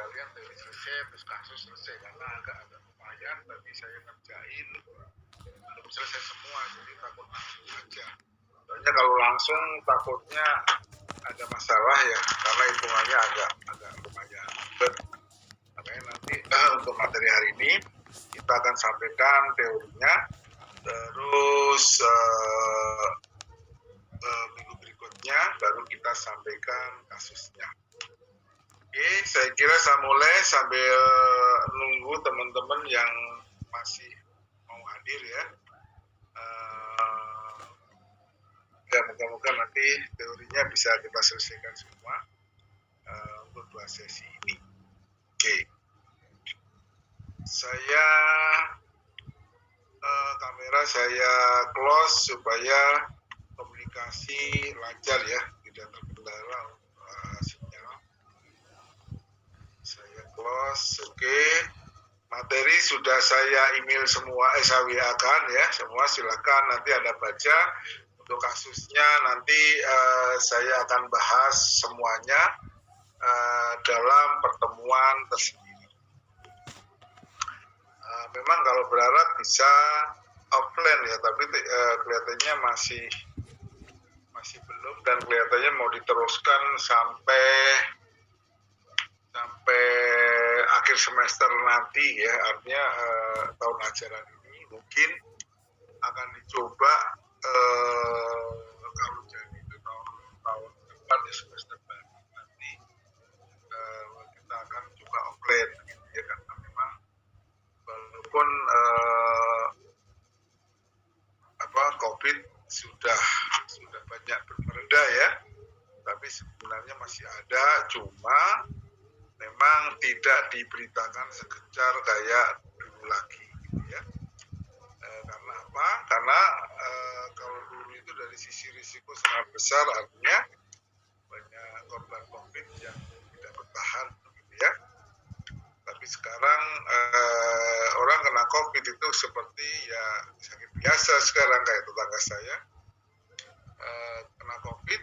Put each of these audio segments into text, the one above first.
sekalian teori selesai terus kasus selesai, karena agak lumayan tadi saya ngerjain belum selesai semua, jadi takut langsung aja. Soalnya kalau langsung takutnya ada masalah ya, karena hitungannya agak lumayan ribet. Makanya nanti untuk materi hari ini kita akan sampaikan teorinya, terus minggu berikutnya baru kita sampaikan kasusnya. Oke, saya kira saya mulai sambil nunggu teman-teman yang masih mau hadir ya. Ya moga-moga nanti teorinya bisa kita selesaikan semua untuk 2 sesi ini. Oke, saya kamera saya close supaya komunikasi lancar ya, tidak terkendala sinyal. Saya close, oke. Materi sudah saya email semua, saya WA-kan ya, semua silakan nanti Anda baca. Untuk kasusnya nanti saya akan bahas semuanya dalam pertemuan tersendiri. Memang kalau berharap bisa offline ya, tapi kelihatannya masih belum, dan kelihatannya mau diteruskan sampai akhir semester nanti ya, artinya tahun ajaran ini mungkin akan dicoba kalau jadi itu tahun depan ya, semester baru nanti kita akan coba offline gitu ya, karena memang walaupun COVID sudah banyak bermereda ya, tapi sebenarnya masih ada, cuma memang tidak diberitakan sekejar kayak dulu lagi gitu ya. Karena apa? Karena kalau dulu itu dari sisi risiko sangat besar, artinya banyak korban COVID yang tidak bertahan gitu ya. Tapi sekarang orang kena COVID itu seperti ya sakit biasa sekarang, kayak tetangga saya kena COVID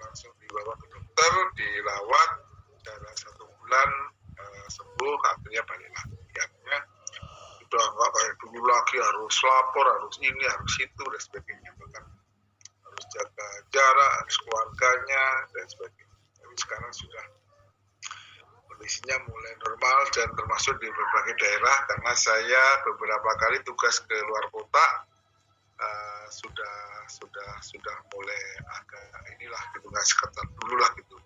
langsung dibawa ke dokter, dirawat dalam 1 bulan sembuh, akhirnya balik lagi. Artinya udah nggak kayak dulu lagi harus lapor, harus ini, harus itu, dan sebagainya. Bahkan harus jaga jarak, harus keluarganya, dan sebagainya. Tapi sekarang sudah kondisinya mulai normal, dan termasuk di berbagai daerah, karena saya beberapa kali tugas ke luar kota, sudah mulai agak inilah gitu, nggak seketat dulu lah gitu.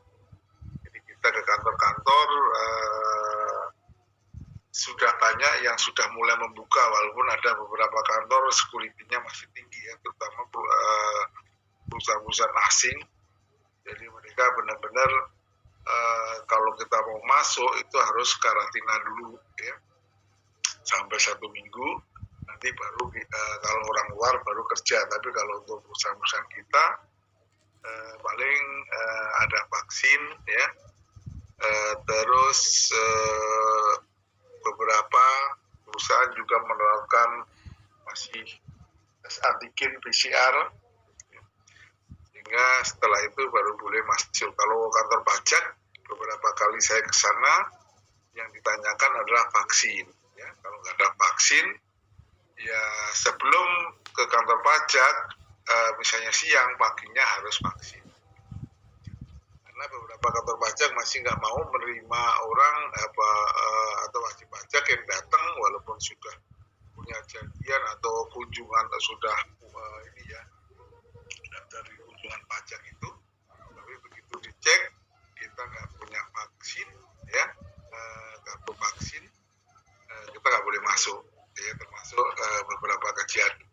Jadi kita ke kantor-kantor sudah banyak yang sudah mulai membuka, walaupun ada beberapa kantor security-nya masih tinggi ya, terutama perusahaan-perusahaan asing. Jadi mereka benar-benar kalau kita mau masuk itu harus karantina dulu ya, sampai 1 minggu, nanti baru kalau orang luar baru kerja. Tapi kalau untuk perusahaan-perusahaan kita paling ada vaksin ya, terus beberapa perusahaan juga menerapkan masih tes antigen PCR, sehingga setelah itu baru boleh masuk. Kalau kantor pajak beberapa kali saya ke sana, yang ditanyakan adalah vaksin ya. Kalau nggak ada vaksin ya, sebelum ke kantor pajak misalnya siang, paginya harus vaksin. Karena beberapa kantor pajak masih nggak mau menerima orang atau wajib pajak yang datang walaupun sudah punya janjian atau kunjungan atau sudah ini ya, dari kunjungan pajak itu, tapi begitu dicek kita nggak punya vaksin ya, kartu vaksin, kita nggak boleh masuk ya, termasuk beberapa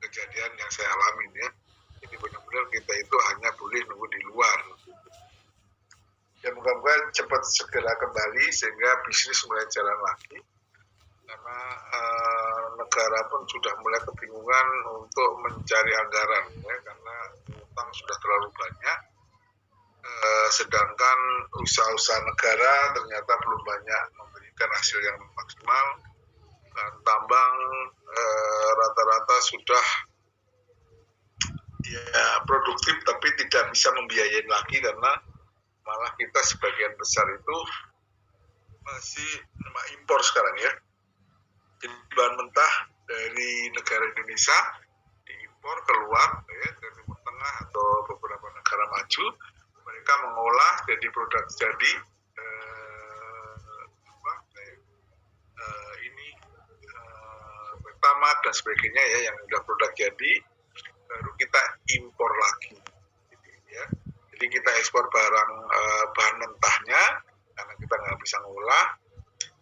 kejadian yang saya alami ya. Jadi benar-benar kita itu hanya boleh nunggu di luar. Ya moga-moga cepat segera kembali sehingga bisnis mulai jalan lagi, karena negara pun sudah mulai kebingungan untuk mencari anggaran ya, karena utang sudah terlalu banyak, sedangkan usaha-usaha negara ternyata belum banyak memberikan hasil yang maksimal, dan tambang rata-rata sudah ya produktif tapi tidak bisa membiayai lagi, karena malah kita sebagian besar itu masih impor sekarang ya. Jadi bahan mentah dari negara Indonesia diimpor keluar ya, dari Timur Tengah atau beberapa negara maju, mereka mengolah jadi produk jadi ini pertama dan sebagainya ya, yang udah produk jadi baru kita impor lagi gitu, ya. Jadi kita ekspor barang bahan mentahnya karena kita nggak bisa ngolah,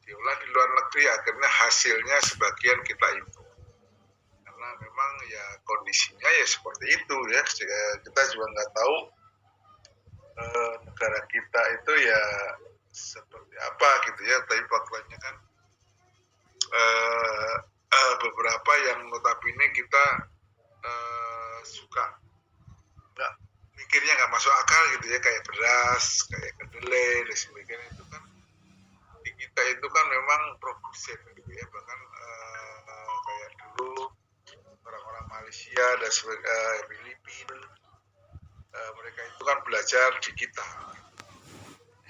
diolah di luar negeri, akhirnya hasilnya sebagian kita impor. Karena memang ya kondisinya ya seperti itu ya, kita juga nggak tahu negara kita itu ya seperti apa gitu ya, tapi faktanya kan beberapa yang notabene kita suka nggak mikirnya nggak masuk akal gitu ya, kayak beras, kayak kedelai dan sebagainya, itu kan di kita itu kan memang produsen gitu ya, bahkan kayak dulu orang-orang Malaysia dan Filipina, mereka itu kan belajar di kita,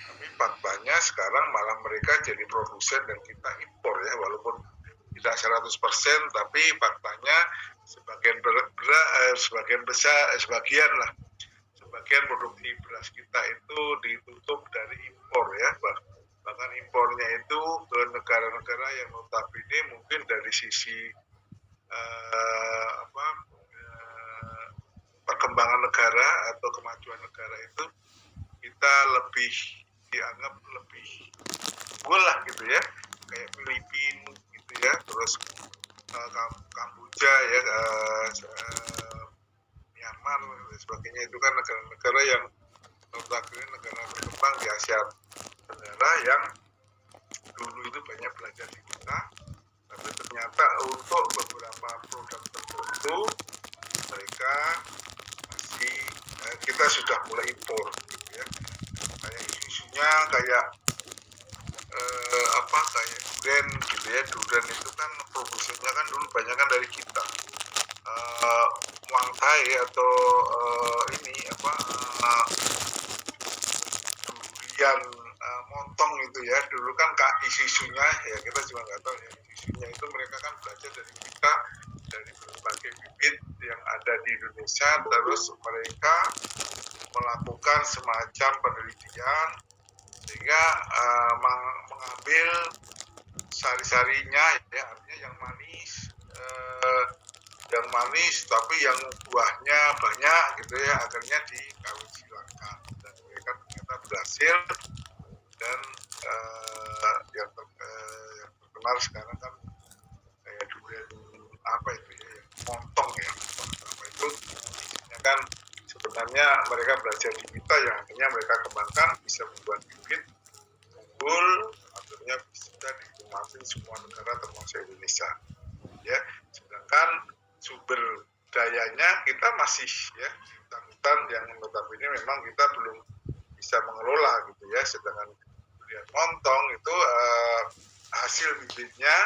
tapi faktanya sekarang malah mereka jadi produsen dan kita impor ya, walaupun tidak 100%, tapi faktanya sebagian produksi beras kita itu ditutup dari impor ya, bahkan impornya itu ke negara-negara yang notabene mungkin dari sisi perkembangan negara atau kemajuan negara itu kita lebih dianggap lebih unggul lah gitu ya, kayak Filipina gitu ya, terus Kamboja ya, Myanmar dan sebagainya, itu kan negara-negara yang notabene negara berkembang di Asia Tenggara yang dulu itu banyak belajar di kita, tapi ternyata untuk beberapa produk tertentu mereka masih kita sudah mulai impor gitu ya. Kayak isunya kayak kayak durian gitu ya, durian itu kan produksinya kan dulu banyak kan dari kita, Muang Thai atau durian montong itu ya, dulu kan isunya ya, kita juga nggak tahu ya, isunya itu mereka kan belajar dari kita, dari berbagai bibit yang ada di Indonesia, terus mereka melakukan semacam penelitian sehingga mengambil sari-sarinya ya, artinya yang manis tapi yang buahnya banyak gitu ya, akhirnya dikawin silakan, dan mereka ternyata berhasil. Dan yang terkenal sekarang kan kayak durian itu ya, montong ya, itu isinya kan sebenarnya mereka belajar di kita, yang akhirnya mereka kembangkan bisa membuat bibit unggul, akhirnya bisa dinikmati semua negara termasuk Indonesia ya. Sedangkan sumber dayanya kita masih ya di hutan-hutan yang notabene memang kita belum bisa mengelola gitu ya. Sedangkan durian montong itu hasil bibitnya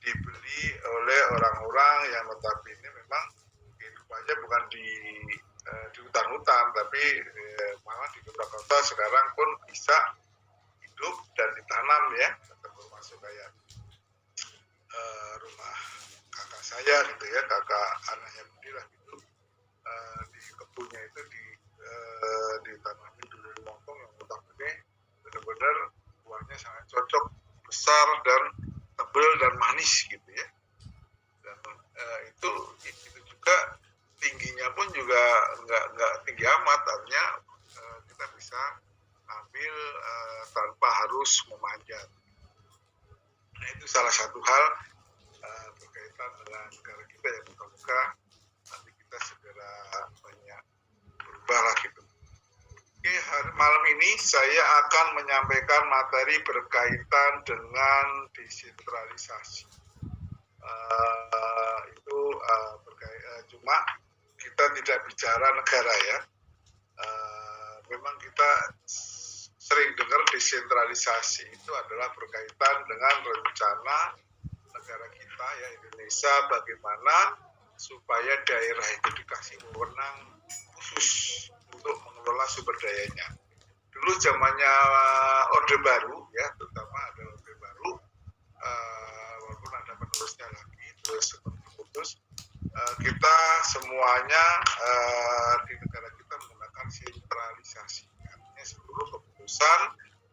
dibeli oleh orang-orang yang notabene memang kehidupannya bukan di hutan-hutan, tapi malah di kota-kota sekarang pun bisa hidup dan ditanam ya, termasuk kayak rumah kakak saya gitu ya, kakak anaknya Budi lah gitu, di kebunnya itu ditanami durian montong yang notabene benar-benar buahnya sangat cocok, besar dan tebal dan manis gitu ya. Dan itu juga tingginya pun juga nggak tinggi amat, artinya kita bisa ambil tanpa harus memanjat. Nah, itu salah satu hal berkaitan dengan negara kita yang moga-moga nanti kita segera banyak berubah lah gitu. Oke, malam ini saya akan menyampaikan materi berkaitan dengan desentralisasi. Cuma kita tidak bicara negara ya. Memang kita sering dengar desentralisasi itu adalah berkaitan dengan rencana negara kita ya, Indonesia, bagaimana supaya daerah itu dikasih wewenang khusus untuk mengelola sumber dayanya. Dulu zamannya Orde Baru ya, terutama adalah kita semuanya di negara kita menggunakan sentralisasi. Artinya seluruh keputusan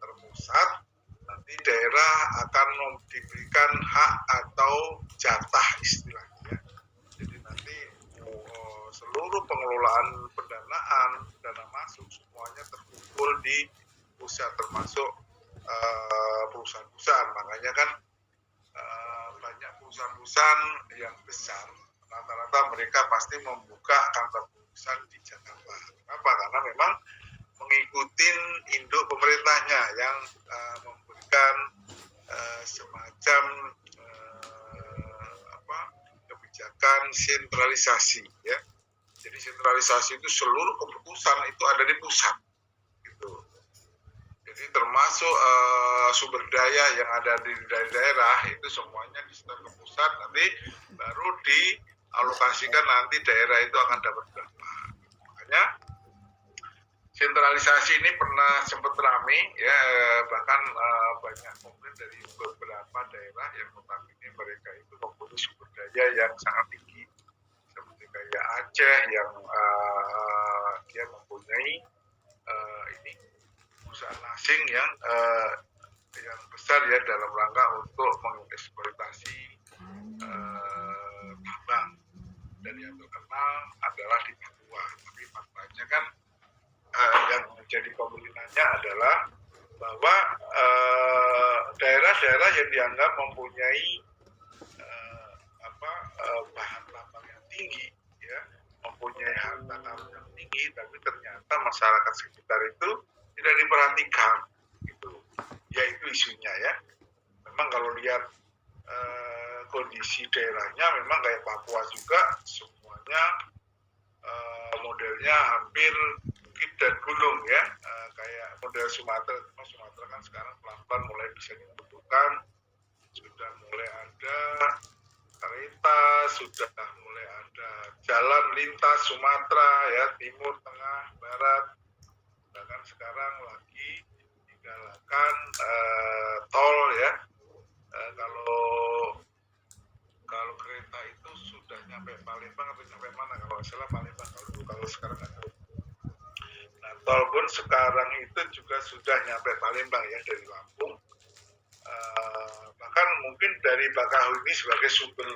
terpusat, nanti daerah akan diberikan hak atau jatah istilahnya. Jadi nanti seluruh pengelolaan pendanaan, dana masuk semuanya terkumpul di pusat, termasuk perusahaan-perusahaan. Makanya kan banyak perusahaan-perusahaan yang besar, rata-rata mereka pasti membuka kantor perusahaan di Jakarta. Kenapa? Karena memang mengikuti induk pemerintahnya yang memberikan semacam kebijakan sentralisasi, ya. Jadi sentralisasi itu seluruh keputusan itu ada di pusat, gitu. Jadi termasuk sumber daya yang ada di daerah itu semuanya disetor ke pusat, nanti baru dialokasikan, nanti daerah itu akan dapat berapa. Makanya sentralisasi ini pernah sempat ramai, ya, bahkan banyak komplain dari beberapa daerah yang notabene mereka itu mempunyai sumber daya yang sangat tinggi, seperti kayak Aceh yang dia mempunyai ini perusahaan asing yang besar, ya, dalam rangka untuk mengeksploitasi tambang, dan yang terkenal adalah di Papua. Tapi faktanya kan yang menjadi komplainannya adalah bahwa daerah-daerah yang dianggap mempunyai bahan tambang yang tinggi, ya, mempunyai harta karun yang tinggi, tapi ternyata masyarakat sekitar itu tidak diperhatikan, gitu. Ya, itu isunya, ya. Memang kalau lihat kondisi daerahnya memang kayak Papua juga, semuanya modelnya hampir bukit dan gunung, ya, kayak model Sumatera. Sumatera kan sekarang pelan-pelan mulai bisa dibentukkan, sudah mulai ada kereta, sudah mulai ada jalan lintas Sumatera, ya, timur, tengah, barat. Bahkan sekarang lagi digalakan tol, ya. Kalau kereta itu sudah nyampe Palembang atau nyampe mana, kalau nggak salah Palembang kalau sekarang nggak tahu. Nah, tol pun sekarang itu juga sudah nyampe Palembang, ya, dari Lampung. Bahkan mungkin dari Bakahuni sebagai sumber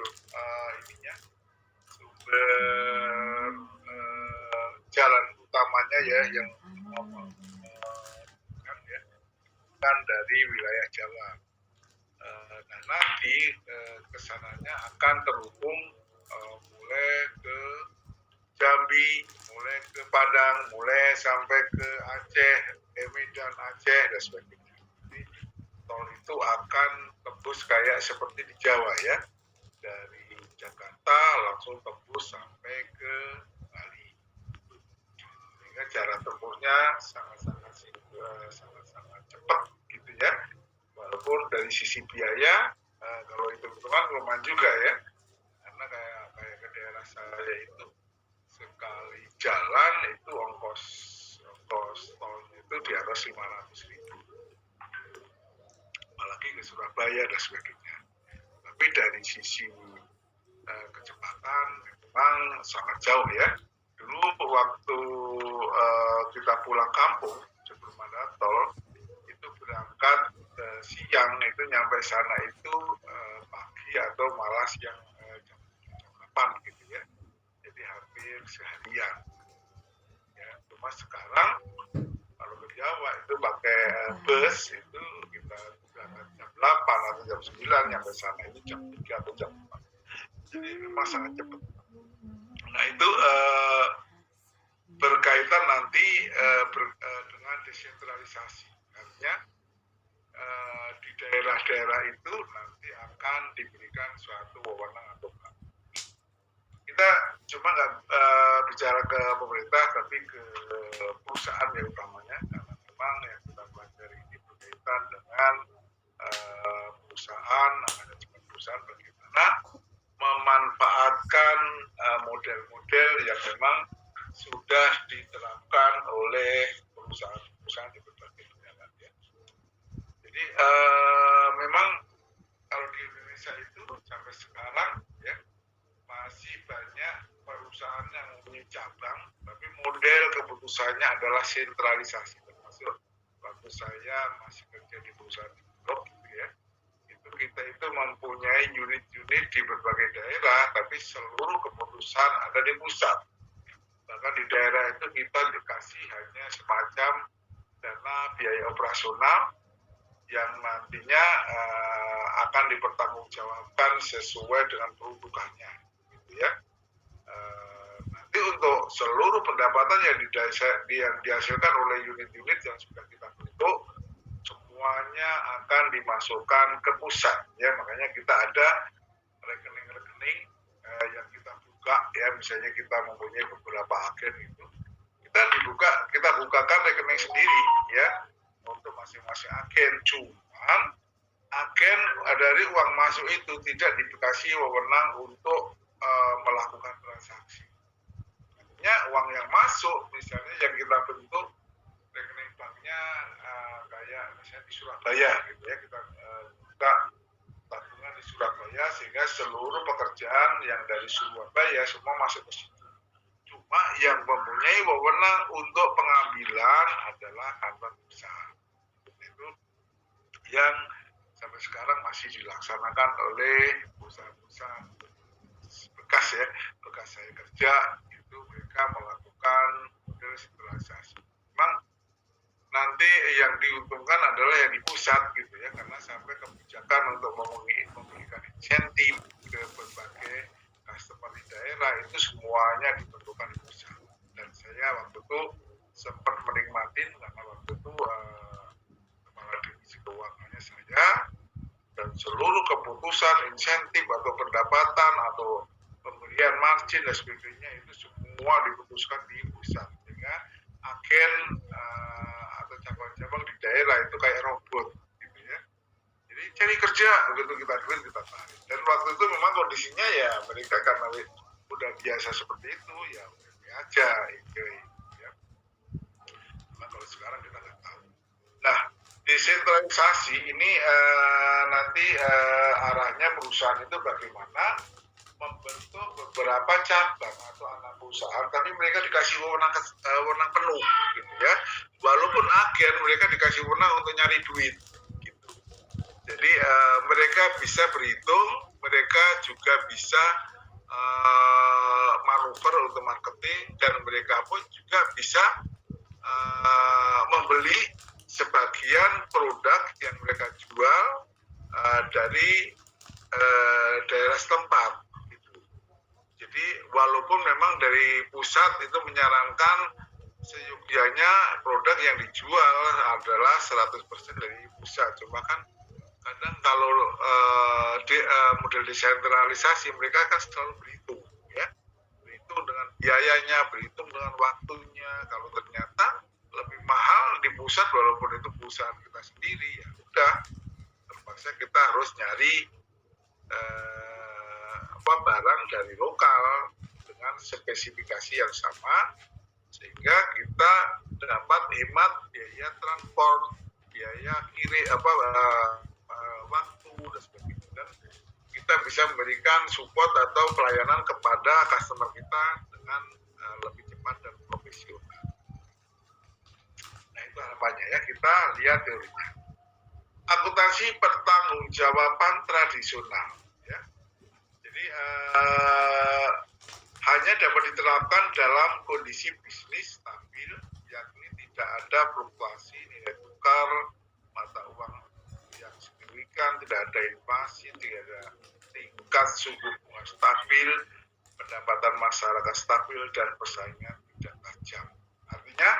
jalan utamanya, ya, yang kan dari wilayah Jawa. Nah, nanti kesananya akan terhubung mulai ke Jambi, mulai ke Padang, mulai sampai ke Aceh, Medan, Aceh, dan sebagainya. Jadi tol itu akan tembus kayak seperti di Jawa, ya, dari Jakarta langsung tembus sampai ke Bali, sehingga jarak tempuhnya sangat-sangat cepat, gitu, ya. Walaupun dari sisi biaya, kalau hitung-hitungan lumayan juga, ya, karena kayak ke daerah saya itu sekali jalan itu ongkos tolnya itu di atas 500.000, apalagi ke Surabaya dan sebagainya. Tapi dari sisi kecepatan memang sangat jauh, ya. Dulu waktu kita pulang kampung sebelum ada tol, itu berangkat siang itu nyampe sana itu pagi atau malah siang jam 8, gitu, ya. Jadi hampir seharian, ya. Cuma sekarang kalau ke Jawa itu pakai bus itu kita berangkat jam 8 atau jam 9, nyampe sana itu jam 3 atau jam 4. Jadi memang sangat cepat. Nah, itu berkaitan nanti dengan desentralisasi. Artinya di daerah-daerah itu nanti akan diberikan suatu wewenang atau enggak. Kita cuma nggak bicara ke pemerintah, tapi ke perusahaan, ya, utamanya, karena memang yang kita pelajari ini berkaitan dengan perusahaan, manajemen perusahaan, bagaimana memanfaatkan model-model yang memang sudah diterapkan oleh perusahaan-perusahaan di berbagai negara, ya. Jadi memang kalau di Indonesia itu sampai sekarang, ya, masih banyak keputusannya adalah sentralisasi, termasuk waktu saya masih kerja di perusahaan Bulog gitu ya, itu kita itu mempunyai unit-unit di berbagai daerah, tapi seluruh keputusan ada di pusat. Bahkan di daerah itu kita dikasih hanya semacam dana biaya operasional yang nantinya akan dipertanggungjawabkan sesuai dengan peruntukannya, gitu ya. Nanti untuk seluruh pendapatan yang dihasilkan oleh unit-unit yang sudah kita bentuk, semuanya akan dimasukkan ke pusat, ya. Makanya kita ada rekening-rekening yang kita buka, ya. Misalnya kita mempunyai beberapa agen itu, kita bukakan rekening sendiri, ya, untuk masing-masing agen. Cuman agen dari uang masuk itu tidak dikasih wewenang untuk melakukan transaksi. Artinya uang yang masuk, misalnya yang kita bentuk rekening banknya kayak misalnya di Surabaya gitu ya, kita buka tabungan di Surabaya sehingga seluruh pekerjaan yang dari Surabaya semua masuk ke situ. Cuma yang mempunyai wewenang untuk pengambilan adalah kantor pusat. Itu yang sampai sekarang masih dilaksanakan oleh perusahaan-perusahaan bekas saya kerja, itu mereka melakukan model sentralisasi. Memang nanti yang diuntungkan adalah yang di pusat gitu ya, karena sampai kebijakan untuk memberikan insentif ke berbagai customer di daerah itu semuanya ditentukan di pusat. Dan saya waktu itu sempat menikmati karena waktu itu kepala divisi keuangannya saya, dan seluruh keputusan insentif atau pendapatan atau pemberian margin dan sebagainya itu semua diputuskan di pusat, sehingga agen atau cabang-cabang di daerah itu kayak robot gitu ya. Jadi cari kerja, begitu kita duit kita tarik. Dan waktu itu memang kondisinya ya mereka karena udah biasa seperti itu ya aja gitu ya. Nah, kalau sekarang kita nggak tahu. Nah, desentralisasi ini nanti arahnya perusahaan itu bagaimana membentuk beberapa cabang atau anak perusahaan, tapi mereka dikasih wewenang penuh gitu ya. Walaupun agen mereka dikasih wewenang untuk nyari duit gitu. Jadi mereka bisa berhitung, mereka juga bisa manuver untuk marketing, dan mereka pun juga bisa membeli sebagian produk yang mereka jual dari daerah setempat gitu. Jadi walaupun memang dari pusat itu menyarankan seyogyanya produk yang dijual adalah 100% dari pusat, cuma kan kadang kalau model desentralisasi mereka kan selalu berhitung ya, berhitung dengan biayanya, berhitung dengan waktunya. Kalau ternyata lebih mahal di pusat walaupun itu perusahaan kita sendiri, ya udah terpaksa kita harus nyari barang dari lokal dengan spesifikasi yang sama, sehingga kita dapat hemat biaya transport, biaya waktu dan sebagainya, dan kita bisa memberikan support atau pelayanan kepada customer kita dengan lebih cepat dan profesional. Nah, itu harapannya ya, kita lihat teorinya. Akuntansi pertanggungjawaban tradisional ya. Jadi hanya dapat diterapkan dalam kondisi bisnis stabil, yakni tidak ada fluktuasi nilai tukar mata uang yang signifikan, tidak ada inflasi, tidak ada tingkat suku bunga stabil, pendapatan masyarakat stabil, dan persaingan tidak tajam. Artinya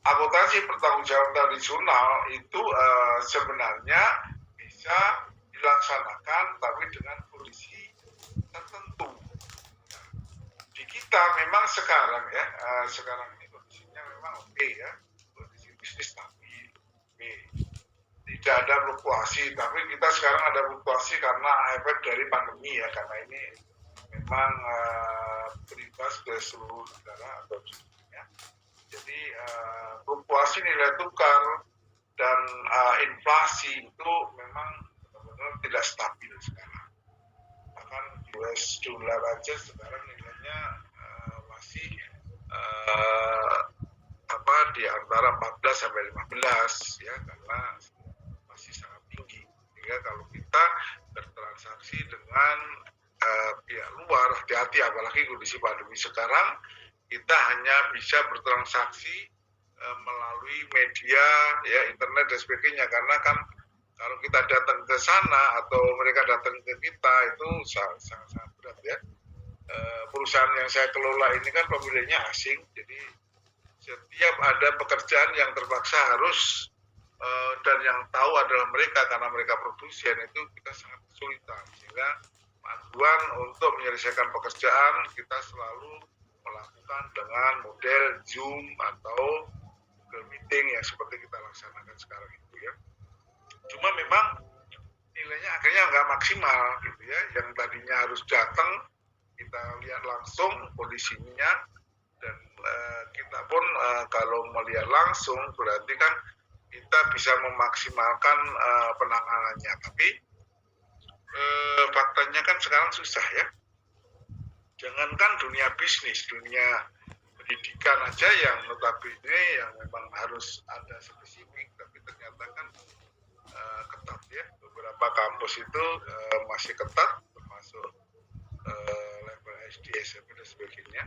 akuntansi pertanggungjawaban tradisional itu sebenarnya bisa dilaksanakan tapi dengan kondisi tertentu. Nah, di kita memang sekarang ya, sekarang ini kondisinya memang oke ya, kondisi bisnis stabil, tidak ada fluktuasi, tapi kita sekarang ada fluktuasi karena efek dari pandemi ya, karena ini memang berimbas ke seluruh negara atau dunia. Jadi fluktuasi nilai tukar dan inflasi itu memang benar-benar tidak stabil sekarang. Bahkan US dollar aja sekarang nilainya masih di antara 14 sampai 15 ya, karena masih sangat tinggi. Sehingga kalau kita bertransaksi dengan pihak luar, hati-hati, apalagi kondisi pandemi sekarang, kita hanya bisa bertransaksi melalui media ya, internet dan sebagainya, karena kan kalau kita datang ke sana atau mereka datang ke kita itu sangat berat ya. Perusahaan yang saya kelola ini kan pemiliknya asing, jadi setiap ada pekerjaan yang terpaksa harus dan yang tahu adalah mereka, karena mereka produsen, itu kita sangat kesulitan. Sehingga panduan untuk menyelesaikan pekerjaan kita selalu melakukan dengan model Zoom atau Google Meeting yang seperti kita laksanakan sekarang itu ya. Cuma memang nilainya akhirnya nggak maksimal gitu ya. Yang tadinya harus datang, kita lihat langsung kondisinya, dan kita pun kalau melihat langsung berarti kan kita bisa memaksimalkan penanganannya. Tapi faktanya kan sekarang susah ya. Jangankan dunia bisnis, dunia pendidikan aja yang notabene yang memang harus ada spesifik, tapi ternyata kan ketat ya. Beberapa kampus itu masih ketat, termasuk level SD, SMP dan sebagainya.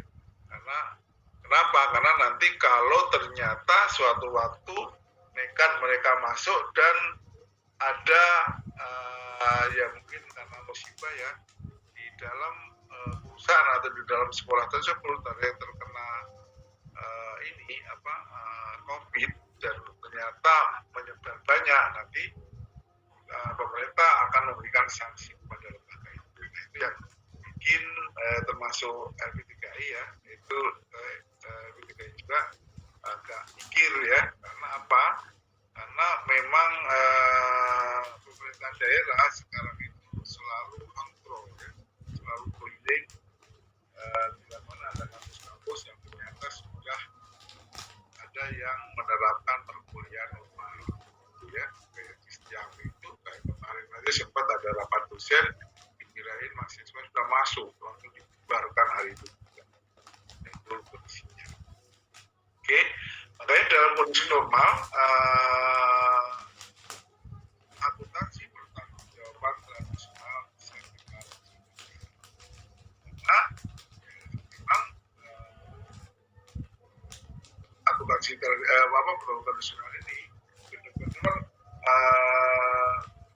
Kenapa? Karena nanti kalau ternyata suatu waktu nekat mereka masuk dan ada ya mungkin karena musibah ya di dalam perusahaan atau di dalam sekolah tersebut ada yang terkena COVID dan ternyata menyebar banyak, nanti pemerintah akan memberikan sanksi kepada lembaga itu. Nah, itu yang bikin termasuk LP3I ya, itu LP3I juga agak mikir ya. Karena apa? Karena memang pemerintah daerah sekarang itu selalu kontrol ya, selalu keliling bila mana ada kampus-kampus yang ternyata sudah ada yang menerapkan perkuliahan normal ya. Kayak di Jambi itu kayak kemarin aja sempat ada 8 dosen dikirain mahasiswa sudah masuk, langsung dibubarkan hari itu. Itu kondisinya. Oke, makanya dalam kondisi normal akuntansi bertanggung jawaban tradisional bisa kita karena memang akuntansi tradisional ini benar-benar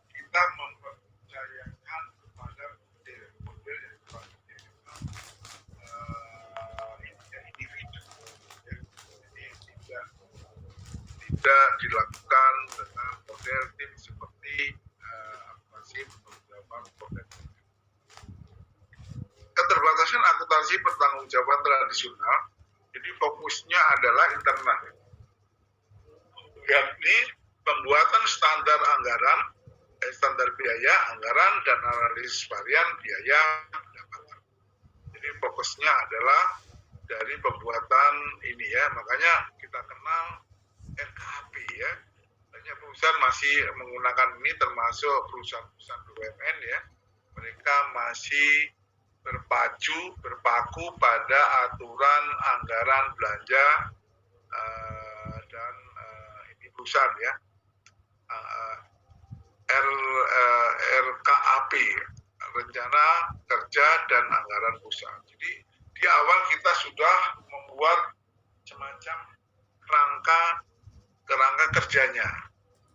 kita mempercayakan kepada model yang individu, jadi tidak dilakukan dengan model tim seperti akuntansi bertanggung jawaban. Keterbatasan akuntansi pertanggungjawaban tradisional, jadi fokusnya adalah internal, yakni pembuatan standar anggaran, standar biaya anggaran dan analisis varian biaya pendapatan. Jadi fokusnya adalah dari pembuatan ini ya, makanya kita kenal RKAP ya. Banyak perusahaan masih menggunakan ini, termasuk perusahaan-perusahaan BUMN ya. Mereka masih berpaku pada aturan anggaran belanja dan ini perusahaan ya, RKAP, Rencana Kerja dan Anggaran Perusahaan. Jadi di awal kita sudah membuat semacam kerangka kerjanya,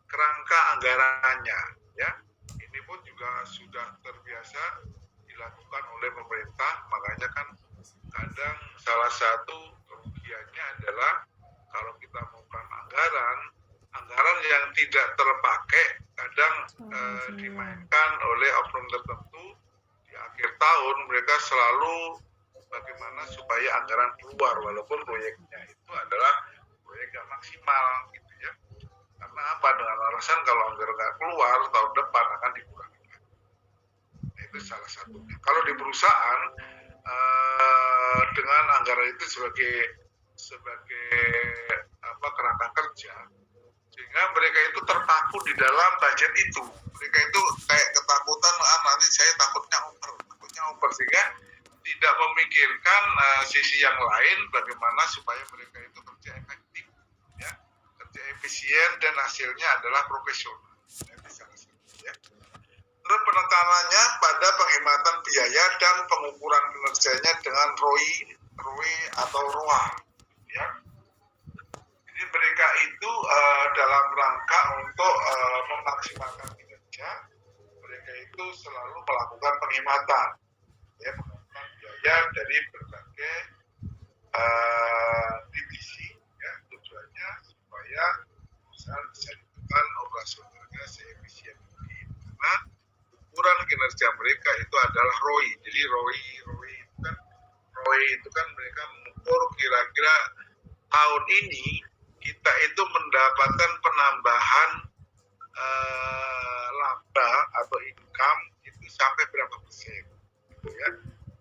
kerangka anggarannya ya. Ini pun juga sudah terbiasa dilakukan oleh pemerintah. Makanya kan kadang salah satu kerugiannya adalah kalau kita melakukan anggaran yang tidak terpakai kadang dimainkan oleh oknum tertentu. Di akhir tahun mereka selalu bagaimana supaya anggaran keluar, walaupun proyeknya itu adalah proyek yang maksimal gitu ya. Karena apa? Dengan alasan kalau anggaran nggak keluar tahun depan akan dikurangi. Itu salah satunya. Kalau di perusahaan dengan anggaran itu sebagai kerangka kerja, sehingga mereka itu terpaku di dalam budget itu. Mereka itu kayak ketakutan, nanti saya takutnya over, sehingga tidak memikirkan sisi yang lain, bagaimana supaya mereka itu kerja efektif efisien dan hasilnya adalah profesional. Ya. Terus penekanannya pada penghematan biaya dan pengukuran kinerjanya dengan ROI atau ROA. Ya. Jadi mereka itu dalam rangka untuk memaksimalkan kinerja, mereka itu selalu melakukan penghematan, ya, penghematan biaya dari berbagai divisi, ya, tujuannya supaya perusahaan bisa ditekan operasionalnya seefisien mungkin. Karena ukuran kinerja mereka itu adalah ROI. Jadi ROI itu kan mereka mengukur kira-kira tahun ini kita itu mendapatkan penambahan laba atau income itu sampai berapa persen, gitu ya.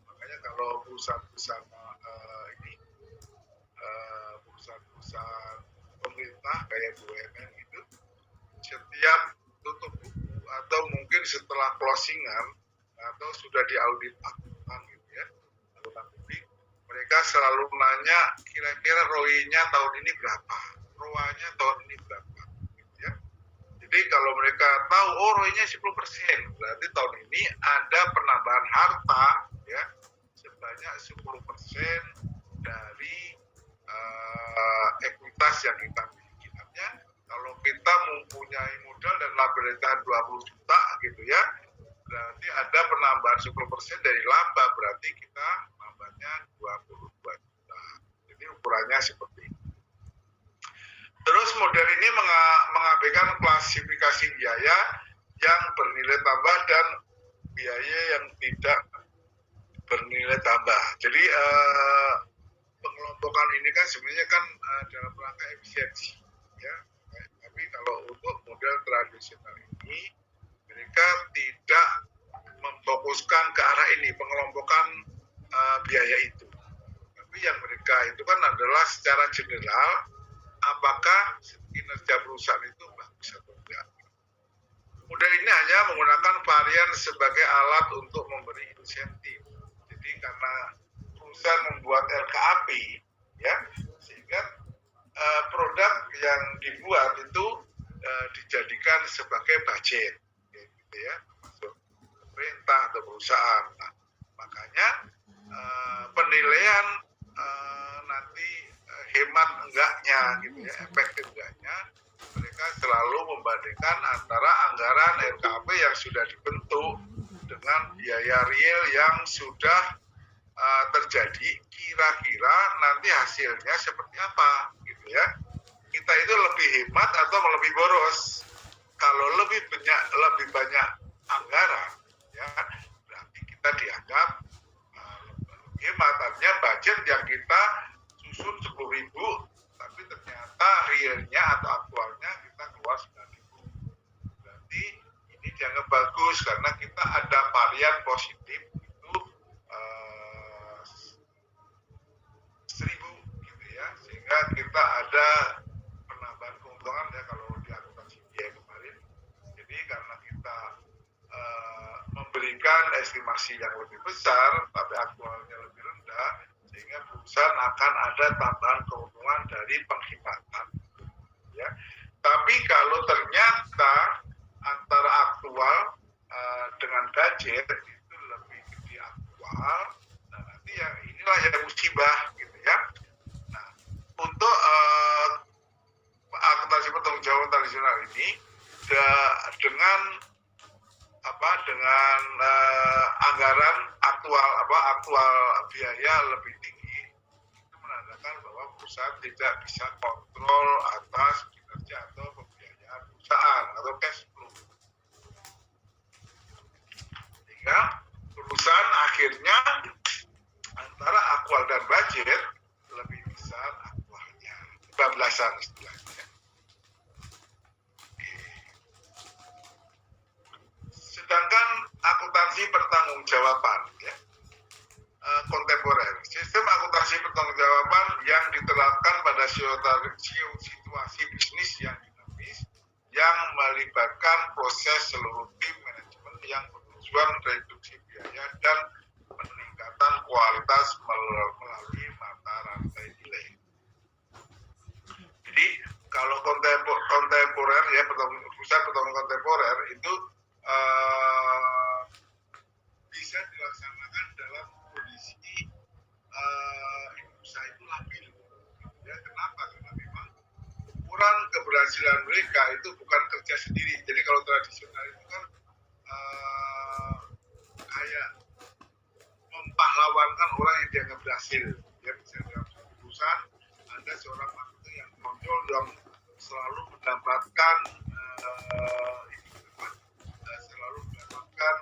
Makanya kalau perusahaan-perusahaan perusahaan pemerintah kayak BUMN gitu, setiap tutup buku atau mungkin setelah closingan atau sudah diaudit akuntan gitu ya, akuntan publik, mereka selalu nanya kira-kira ROI-nya tahun ini berapa, ROA-nya tahun ini berapa, gitu ya. Jadi kalau mereka tahu ROI-nya 10%, berarti tahun ini ada penambahan harta ya sebanyak 10% dari ekuitas yang kita miliki. Artinya kalau kita mempunyai modal dan laba bertahan 20 juta gitu ya, berarti ada penambahan 10% dari laba, berarti kita lambanya 22 juta. Jadi ukurannya seperti itu. Terus model ini mengabaikan klasifikasi biaya yang bernilai tambah dan biaya yang tidak bernilai tambah. Jadi pengelompokan ini kan sebenarnya kan dalam rangka efisiensi, ya. Tapi kalau untuk model tradisional ini, mereka tidak memfokuskan ke arah ini pengelompokan biaya itu. Tapi yang mereka itu kan adalah secara general, apakah kinerja perusahaan itu bagus atau tidak. Model ini hanya menggunakan varian sebagai alat untuk memberi insentif. Jadi karena perusahaan membuat LKAP, ya, sehingga produk yang dibuat itu dijadikan sebagai budget, gitu ya, termasuk pemerintah atau perusahaan. Nah, makanya penilaian nanti hemat enggaknya, gitu ya, efektif enggaknya, mereka selalu membandingkan antara anggaran LKAP yang sudah dibentuk dengan biaya real yang sudah terjadi, kira-kira nanti hasilnya seperti apa, gitu ya. Kita itu lebih hemat atau lebih boros. Kalau lebih banyak anggaran, ya, berarti kita dianggap lebih hemat. Artinya budget yang kita susun 10.000, tapi ternyata realnya atau aktualnya kita keluar 9.000. Berarti ini dianggap bagus karena kita ada varian positif itu 1.000, gitu ya, sehingga kita ada penambahan keuntungan ya kalau di akuntansi biaya kemarin. Jadi karena kita memberikan estimasi yang lebih besar tapi aktualnya lebih rendah, sehingga perusahaan akan ada tambahan keuntungan dari penghematan, ya. Tapi kalau ternyata antara aktual dengan budget itu lebih gede aktual, nah nanti yang inilah yang musibah, gitu ya. Nah, untuk akuntansi pertanggungjawaban tradisional ini dengan anggaran aktual biaya lebih tinggi, itu menandakan bahwa perusahaan tidak bisa kontrol atas kinerja atau pembiayaan perusahaan atau cash flow, sehingga perusahaan akhirnya antara aktual dan budget lebih besar aktualnya, kebablasan istilahnya. Sedangkan akuntansi pertanggungjawaban, ya, kontemporer, sistem akuntansi pertanggungjawaban yang diterapkan pada situasi bisnis yang dinamis, yang melibatkan proses seluruh tim manajemen yang bertujuan reduksi biaya dan peningkatan kualitas melalui mata rantai nilai. Jadi kalau kontemporer ya, pusat pertolongan kontemporer itu bisa dilaksanakan dalam kondisi usaha itu labil. Ya, kenapa? Karena memang ukuran keberhasilan mereka itu bukan kerja sendiri. Jadi kalau tradisional itu kan kayak mempahlawankan orang yang dianggap berhasil. Ya, misalnya dalam satu perusahaan ada seorang marketing yang menonjol yang selalu mendapatkan selalu mendapatkan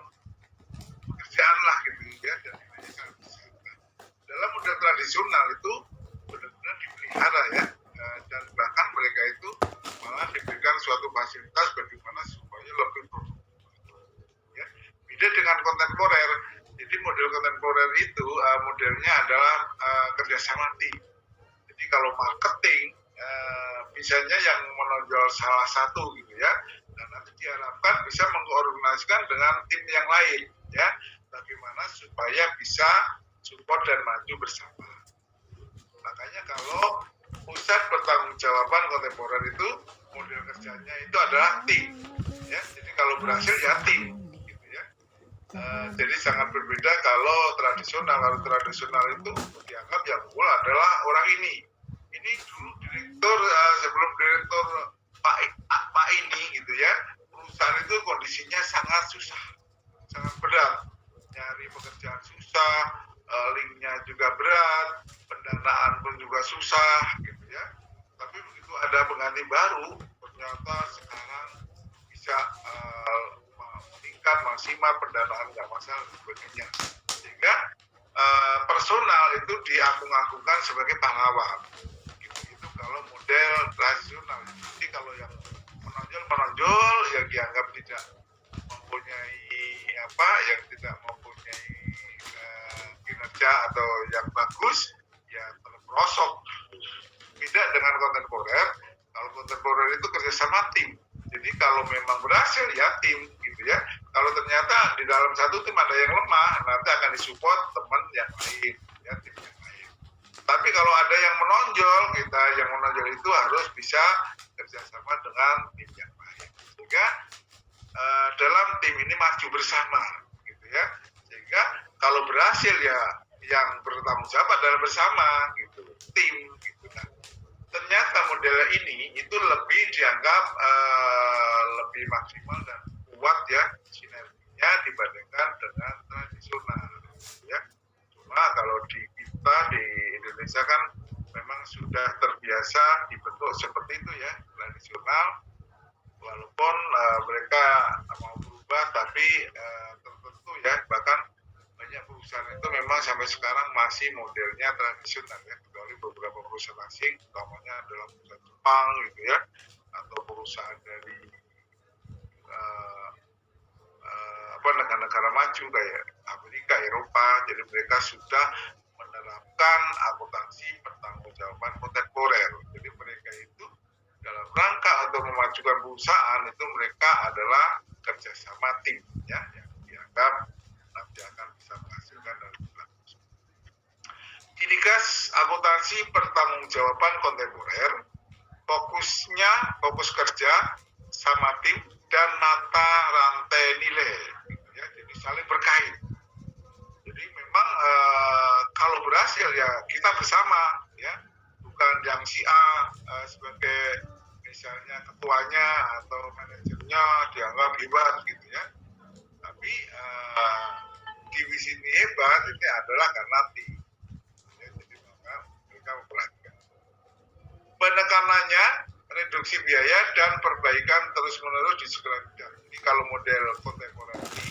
pekerjaan lah gitu ya, dan nilainya sangat besar. Dalam model tradisional itu benar-benar dipelihara ya, dan bahkan mereka itu malah diberikan suatu fasilitas bagaimana supaya lebih produktif. Ya. Beda dengan kontemporer. Jadi model kontemporer itu modelnya adalah kerjasama tim. Jadi kalau marketing misalnya yang menonjol salah satu gitu ya, dan nanti diharapkan bisa mengkoordinasikan dengan tim yang lain ya, bagaimana supaya bisa support dan maju bersama. Makanya kalau pusat pertanggungjawaban kontemporer itu model kerjanya itu adalah tim ya, jadi kalau berhasil ya tim gitu ya. Jadi sangat berbeda kalau tradisional itu dianggap yang unggul adalah orang ini dulu direktur, sebelum direktur Pak ini gitu ya, perusahaan itu kondisinya sangat susah, sangat berat, nyari pekerjaan susah, linknya juga berat, pendanaan pun juga susah gitu ya. Tapi begitu ada pengganti baru, ternyata sekarang bisa meningkat maksimal, pendanaan nggak masalah dan sebagainya. Sehingga personal itu diagung-agungkan sebagai pahlawan. Itu kalau model tradisional. Jadi kalau yang menonjol yang dianggap tidak mempunyai yang tidak mempunyai kinerja atau yang bagus ya terperosok. Beda dengan kontemporer. Kalau kontemporer itu kerjasama tim. Jadi kalau memang berhasil ya tim gitu ya. Kalau ternyata di dalam satu tim ada yang lemah, nanti akan disupport teman yang lain ya, tim yang lain. Tapi kalau ada yang menonjol, yang menonjol itu harus bisa kerjasama dengan tim yang lain. Sehingga dalam tim ini maju bersama gitu ya. Sehingga kalau berhasil ya yang bertanggung jawab adalah bersama gitu, tim gitu kan. Ternyata model ini itu lebih dianggap lebih maksimal dan kuat ya sinerginya dibandingkan dengan tradisional ya. Cuma kalau di kita di Indonesia kan memang sudah terbiasa dibentuk seperti itu ya, tradisional, walaupun mereka mau berubah tapi tertentu ya, bahkan banyak perusahaan itu memang sampai sekarang masih modelnya tradisional ya, kecuali beberapa perusahaan asing, utamanya adalah perusahaan Jepang gitu ya, atau perusahaan dari negara-negara maju kayak Amerika, Eropa. Jadi mereka sudah menerapkan akuntansi pertanggungjawaban kontemporer. Jadi mereka itu dalam rangka untuk memajukan perusahaan itu mereka adalah kerjasama tim ya, yang dianggap nanti akan bisa menghasilkan dan bagus. Ciri-khas akuntansi pertanggungjawaban kontemporer, fokus kerja sama tim dan mata rantai nilai gitu ya, jadi saling berkait. Jadi memang kalau berhasil ya kita bersama ya, bukan yang si A sebagai misalnya ketuanya atau manajernya dianggap hebat gitu ya, tapi divisi ini hebat ini adalah karena tim ya, jadi maka mereka memperhatikan penekanannya, reduksi biaya dan perbaikan terus-menerus di segala bidang. Jadi kalau model kontemporer ini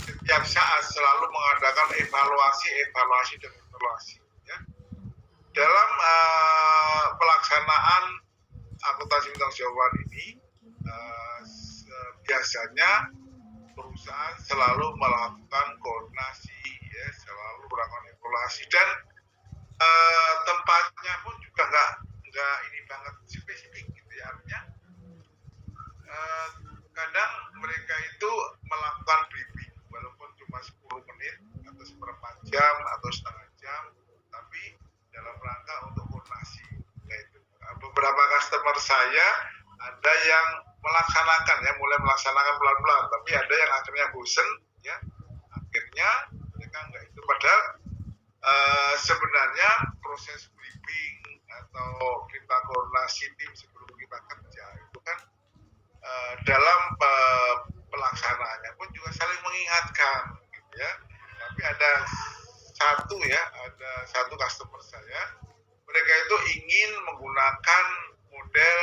setiap saat selalu mengadakan evaluasi dan evaluasi ya. Dalam pelaksanaan akuntansi pertanggungjawaban ini biasanya perusahaan selalu melakukan koordinasi ya, selalu melakukan evaluasi, dan tempatnya pun juga nggak ini banget spesifik gitu ya, artinya kadang mereka itu melakukan briefing walaupun cuma 10 menit atau seperempat jam atau setengah jam, tapi dalam rangka untuk koordinasi. Nah, itu beberapa customer saya mulai melaksanakan pelan-pelan, tapi ada yang akhirnya bosen, ya, akhirnya mereka nggak itu. Padahal sebenarnya proses briefing atau kita koordinasi tim sebelum kita kerja itu kan dalam pelaksanaannya pun juga saling mengingatkan, gitu ya. Tapi ada satu customer saya, mereka itu ingin menggunakan model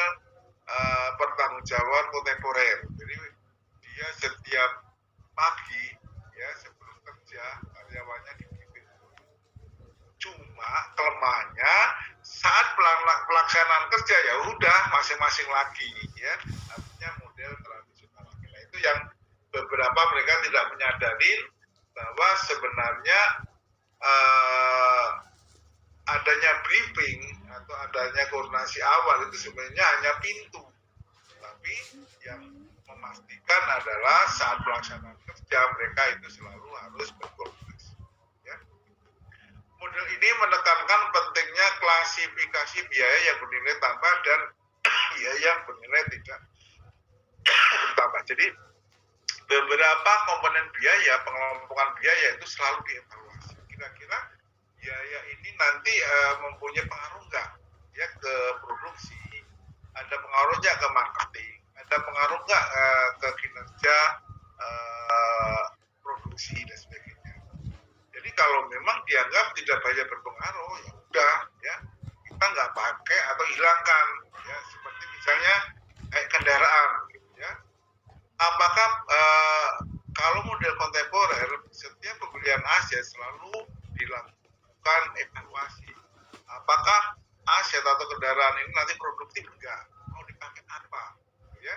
pertanggungjawaban kontemporer. Jadi dia setiap pagi, ya, sebelum kerja karyawannya dibimbing. Cuma kelemahannya saat pelaksanaan kerja ya udah masing-masing lagi, ya, artinya model tradisional lagi. Nah, itu yang beberapa mereka tidak menyadari bahwa sebenarnya adanya briefing atau adanya koordinasi awal itu sebenarnya hanya pintu, tapi yang memastikan adalah saat pelaksanaan kerja mereka itu selalu harus berkoordinasi, ya. Model ini menekankan pentingnya klasifikasi biaya yang bernilai tambah dan biaya yang bernilai tidak bertambah. Jadi beberapa komponen biaya, pengelompokan biaya itu selalu dievaluasi. Kira-kira biaya ini nanti mempunyai pengaruh nggak, ya, ke produksi, ada pengaruhnya ke marketing, ada pengaruh nggak ke kinerja produksi dan sebagainya. Jadi kalau memang dianggap tidak banyak berpengaruh, ya udah, ya, kita nggak pakai atau hilangkan, ya, seperti misalnya kendaraan, gitu, ya. Apakah kalau model kontemporer setiap pembelian aset selalu dilakukan evaluasi, apakah aset atau kendaraan ini nanti produktif enggak, mau dipakai apa, ya.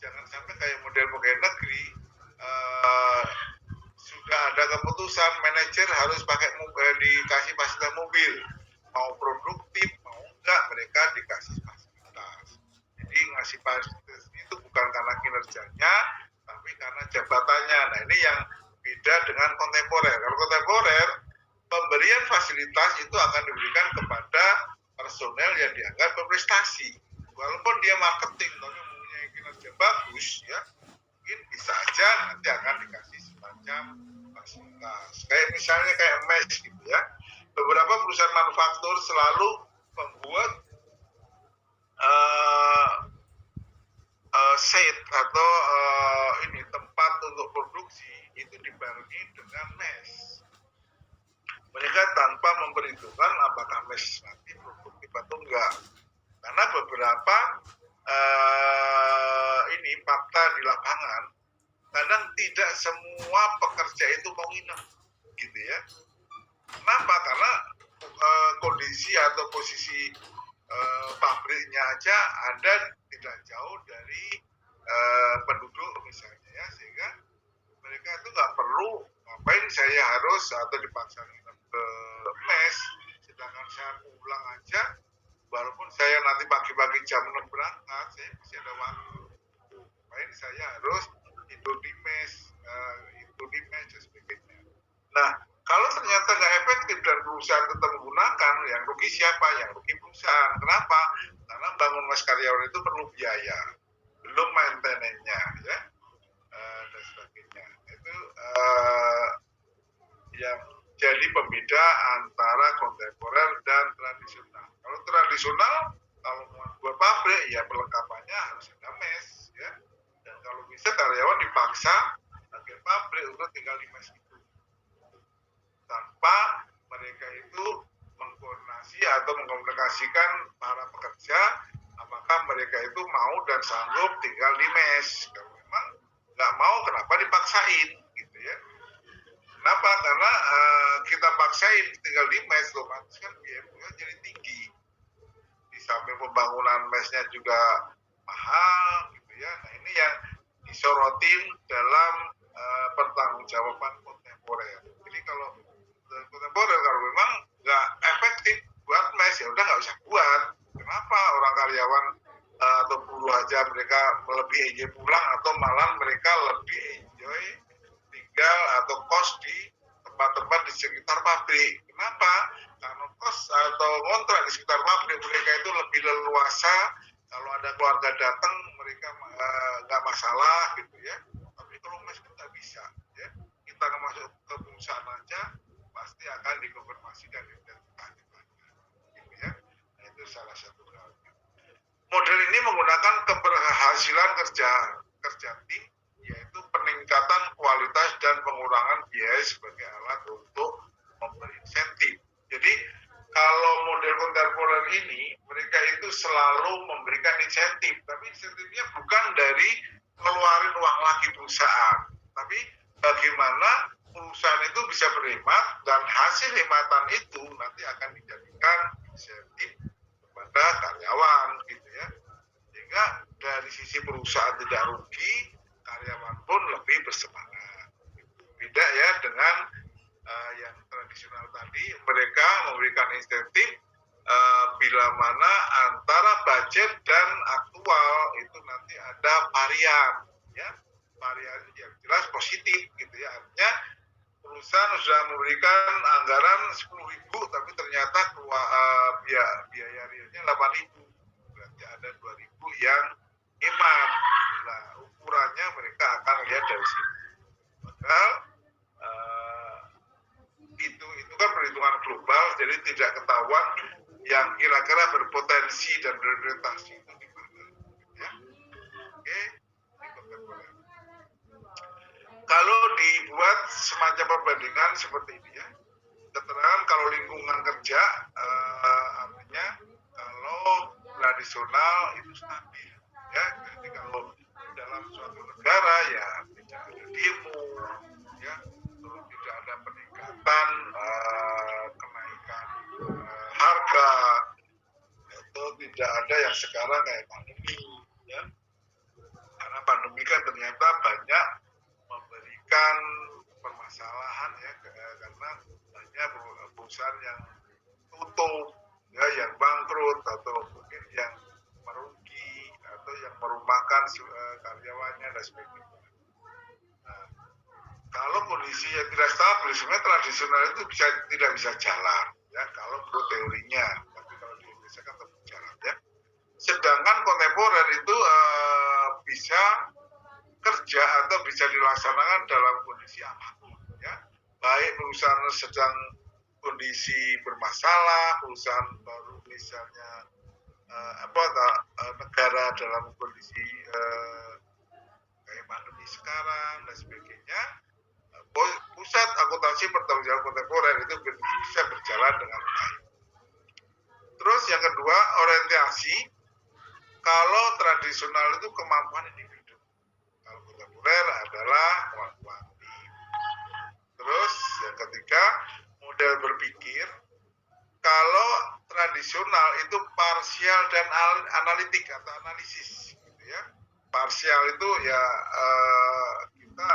Jangan sampai kayak model pegawai negeri sudah ada keputusan manajer harus pakai dikasih fasilitas mobil, mau produktif mau enggak mereka dikasih fasilitas. Jadi ngasih fasilitas itu bukan karena kinerjanya tapi karena jabatannya. Nah, ini yang beda dengan kontemporer. Kalau kontemporer, pemberian fasilitas itu akan diberikan kepada personel yang dianggap berprestasi. Walaupun dia marketing, tapi mempunyai kinerja bagus, ya, mungkin bisa aja nanti akan dikasih semacam fasilitas. Kayak misalnya kayak MES, gitu, ya. Beberapa perusahaan manufaktur selalu membuat set atau ini tempat untuk produksi itu dibarengi dengan MES. Mereka tanpa memperhitungkan apakah MES nanti produktif atau enggak. Karena beberapa ini fakta di lapangan, kadang tidak semua pekerja itu mau nginep, gitu, ya. Kenapa? Karena kondisi atau posisi pabriknya aja ada tidak jauh dari penduduk misalnya, ya, sehingga mereka itu nggak perlu ngapain saya harus atau dipaksa ke mes, sedangkan saya pulang aja, walaupun saya nanti pagi-pagi jam 6 berangkat, saya masih ada waktu. Ngapain saya harus tidur di mes dan sebagainya. Nah, kalau ternyata nggak efektif dan perusahaan tetap menggunakan, yang rugi siapa? Yang rugi perusahaan. Kenapa? Karena bangun mes karyawan itu perlu biaya, belum maintenance-nya, ya, dan sebagainya. Itu yang jadi pembeda antara kontemporer dan tradisional. Kalau tradisional, kalau mau buat pabrik, ya perlengkapannya harus ada mes, ya. Dan kalau bisa karyawan dipaksa akhir pabrik untuk tinggal di mes itu, tanpa mereka itu mengkoordinasi atau mengkomunikasikan para pekerja apakah mereka itu mau dan sanggup tinggal di mes. Kalau memang nggak mau, kenapa dipaksain, gitu, ya. Kenapa? Karena kita paksain tinggal di mes, otomatis kan biayanya jadi tinggi. Di samping pembangunan mesnya juga mahal, gitu, ya. Nah, ini yang disorotin dalam pertanggungjawaban kontemporer. Jadi kalau kontemporer, kalau memang nggak efektif buat mes, ya udah nggak usah buat. Kenapa orang karyawan atau buruh aja mereka lebih enjoy pulang, atau malah mereka lebih enjoy tinggal atau kos di tempat-tempat di sekitar pabrik. Kenapa? Karena kos atau kontrak di sekitar pabrik mereka itu lebih leluasa. Kalau ada keluarga datang, mereka nggak masalah gitu ya. Tapi kalau mes kan nggak bisa ya. Kita masuk ke perusahaan aja pasti akan dikonfirmasi dan identitasnya gitu ya. Nah, itu salah satu hal. Model ini menggunakan keberhasilan kerja tim, yaitu peningkatan kualitas dan pengurangan biaya sebagai alat untuk memberi insentif. Jadi kalau model kontemporer ini, mereka itu selalu memberikan insentif, tapi insentifnya bukan dari ngeluarin uang lagi perusahaan, tapi bagaimana perusahaan itu bisa berhemat dan hasil hematan itu nanti akan dijadikan insentif kepada karyawan gitu ya. Sehingga dari sisi perusahaan tidak rugi, karyawan pun lebih bersemangat. Beda ya dengan yang tradisional tadi, mereka memberikan insentif bila mana antara budget dan aktual itu nanti ada varian ya, varian yang jelas positif gitu ya. Artinya perusahaan sudah memberikan anggaran 10.000 tapi ternyata biaya realnya 8.000, berarti ada 2.000 yang hemat. Nah, ukurannya mereka akan lihat dari sini. Padahal itu kan perhitungan global, jadi tidak ketahuan yang kira-kira berpotensi dan berorientasi itu di mana. Ya. Oke, kalau dibuat semacam perbandingan seperti ini ya, keterangan kalau lingkungan kerja artinya kalau tradisional itu stabil ya. Jadi kalau dalam suatu negara ya tidak ada demo ya, tidak ada peningkatan kenaikan harga, atau tidak ada yang sekarang kayak pandemi ya, karena pandemi kan ternyata banyak memberikan permasalahan ya, karena banyak perusahaan yang tutup ya, yang bangkrut atau mungkin yang merugi atau yang merumahkan karyawannya dan sebagainya. Nah, kalau kondisi yang tidak stabil, sebenarnya tradisional itu tidak bisa jalan ya kalau menurut teorinya, tapi kalau di Indonesia kan tetap jalan ya. Sedangkan kontemporer itu bisa kerja atau bisa dilaksanakan dalam kondisi apapun ya, baik perusahaan sedang kondisi bermasalah, perusahaan baru misalnya negara dalam kondisi kayak pandemi sekarang dan sebagainya. Pusat akuntansi pertanggungjawaban kontemporer itu bisa berjalan dengan baik. Terus yang kedua, orientasi. Kalau tradisional itu kemampuan individu, kalau kontemporer adalah kemampuan tim. Terus yang ketiga, model berpikir. Kalau tradisional itu parsial dan analitik atau analisis gitu ya. Parsial itu ya kita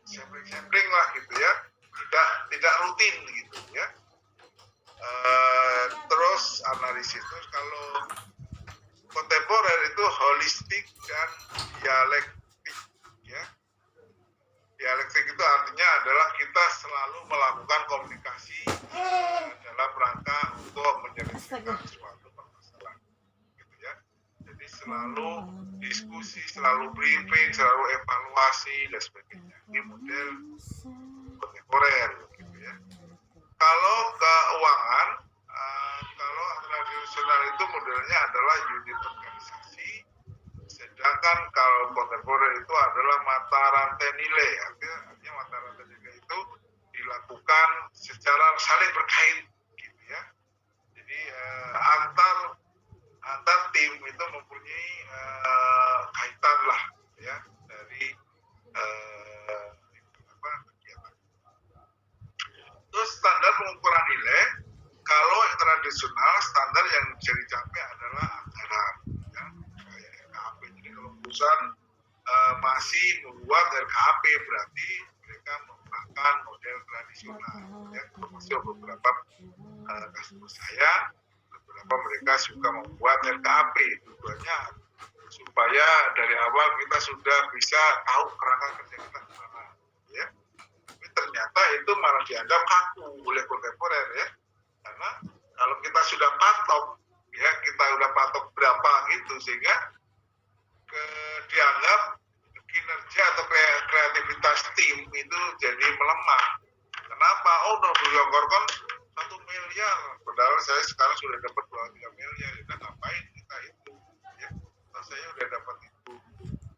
sampling lah gitu ya, tidak rutin gitu ya. Terus analisis. Terus kalau kontemporer itu holistik dan dialektik ya. Dialektik itu artinya adalah kita selalu melakukan komunikasi dalam rangka untuk menyelesaikan suatu permasalahan gitu ya. Jadi selalu diskusi, selalu briefing, selalu evaluasi dan sebagainya. Ini model kontemporer gitu ya. Kalau keuangan, kalau tradisional itu modelnya adalah unit organisasi, sedangkan kalau kontemporer itu adalah mata rantai nilai. Artinya mata rantai nilai itu dilakukan secara saling berkait gitu ya. Jadi antar tim itu mempunyai kaitan lah ya dari kegiatan. Terus standar pengukuran nilai, kalau yang tradisional standar yang bisa dicapai adalah anggaran ya, kayak RKAP. Jadi kalau perusahaan masih membuat RKAP berarti mereka menggunakan model tradisional ya. Termasuk beberapa customer saya, beberapa mereka suka membuat RKAP, tujuannya supaya dari awal kita sudah bisa tahu kerangka kerja kita kemana ya. Tapi ternyata itu malah dianggap kaku oleh kontemporer ya, karena kalau kita sudah patok ya, kita sudah patok berapa gitu, sehingga dianggap patokan 1 miliar, padahal saya sekarang sudah dapat 2-3 miliar, ya ngapain kita itu, ya, nah, saya sudah dapat itu,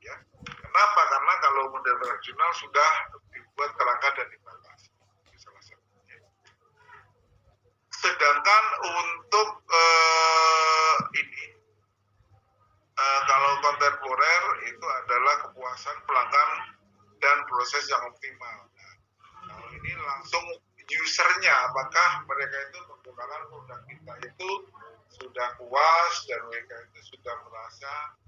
ya. Kenapa? Karena kalau model tradisional sudah dibuat kerangka dan dibatasi, itu salah satunya. Sedangkan untuk kalau kontemporer itu adalah kepuasan pelanggan dan proses yang optimal. Nah, kalau ini langsung usernya, apakah mereka itu menggunakan produk kita itu sudah puas dan mereka itu sudah merasa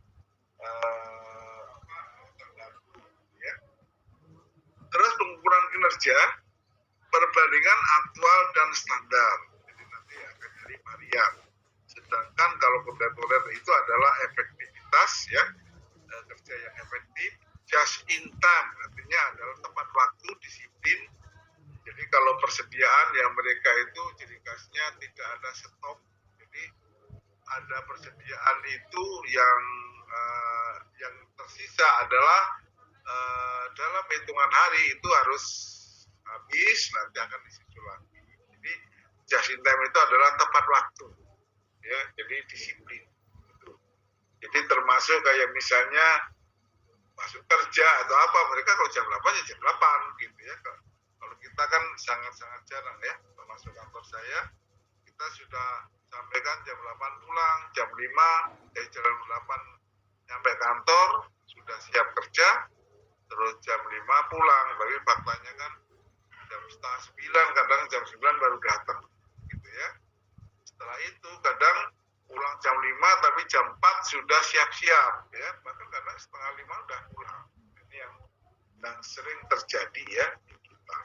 terbantu, ya. Terus pengukuran kinerja, perbandingan aktual dan standar. Jadi nanti akan dari varian. Sedangkan kalau kontemporer itu adalah efektivitas, ya, kerja yang efektif, just in time, artinya adalah tepat waktu, disiplin. Jadi kalau persediaan yang mereka itu ciri khasnya tidak ada stok, jadi ada persediaan itu yang tersisa adalah dalam hitungan hari itu harus habis, nanti akan disusul lagi. Jadi just in time itu adalah tepat waktu, ya, jadi disiplin gitu. Jadi termasuk kayak misalnya masuk kerja atau apa, mereka kalau jam 8 ya jam 8 gitu, ya. Kalau kita kan sangat-sangat jarang, ya. Termasuk kantor saya, kita sudah sampaikan jam 8 pulang, jam 5 jam 8 nyampe kantor, sudah siap kerja, terus jam 5 pulang. Tapi faktanya kan jam setengah 9, kadang jam 9 baru datang gitu, ya. Setelah itu kadang pulang jam 5 tapi jam 4 sudah siap-siap, ya. Bahkan kadang setengah 5 udah pulang. Ini yang sering terjadi, ya, di kita.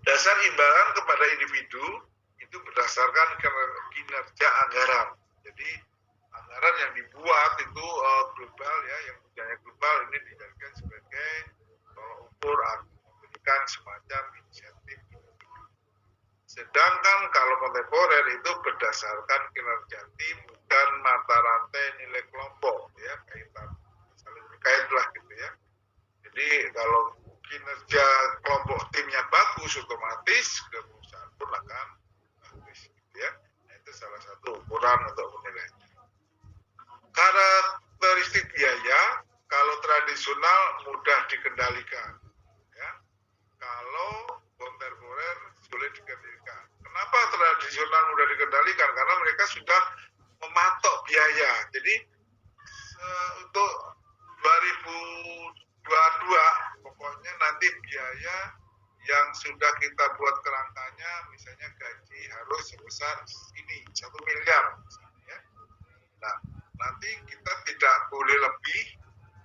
Dasar imbalan kepada individu itu berdasarkan kinerja anggaran. Jadi anggaran yang dibuat itu global, ya, yang punyanya global ini dijadikan sebagai tolak ukur memberikan semacam insentif. Sedangkan kalau kontemporer itu berdasarkan kinerja tim dan mata rantai nilai kelompok, ya, kaitan saling berkait lah gitu, ya. Jadi kalau kinerja kelompok timnya bagus, otomatis ke perusahaan pun akan bagus gitu, ya. Nah, itu salah satu ukuran untuk menilai. Karakteristik biaya kalau tradisional mudah dikendalikan, ya. Kalau kontemporer sulit dikendalikan. Kenapa tradisional mudah dikendalikan? Karena mereka sudah mematok biaya. Jadi untuk 2022 pokoknya nanti biaya yang sudah kita buat kerangkanya, misalnya gaji harus sebesar ini 1 miliar misalnya, ya. Nah, nanti kita tidak boleh lebih,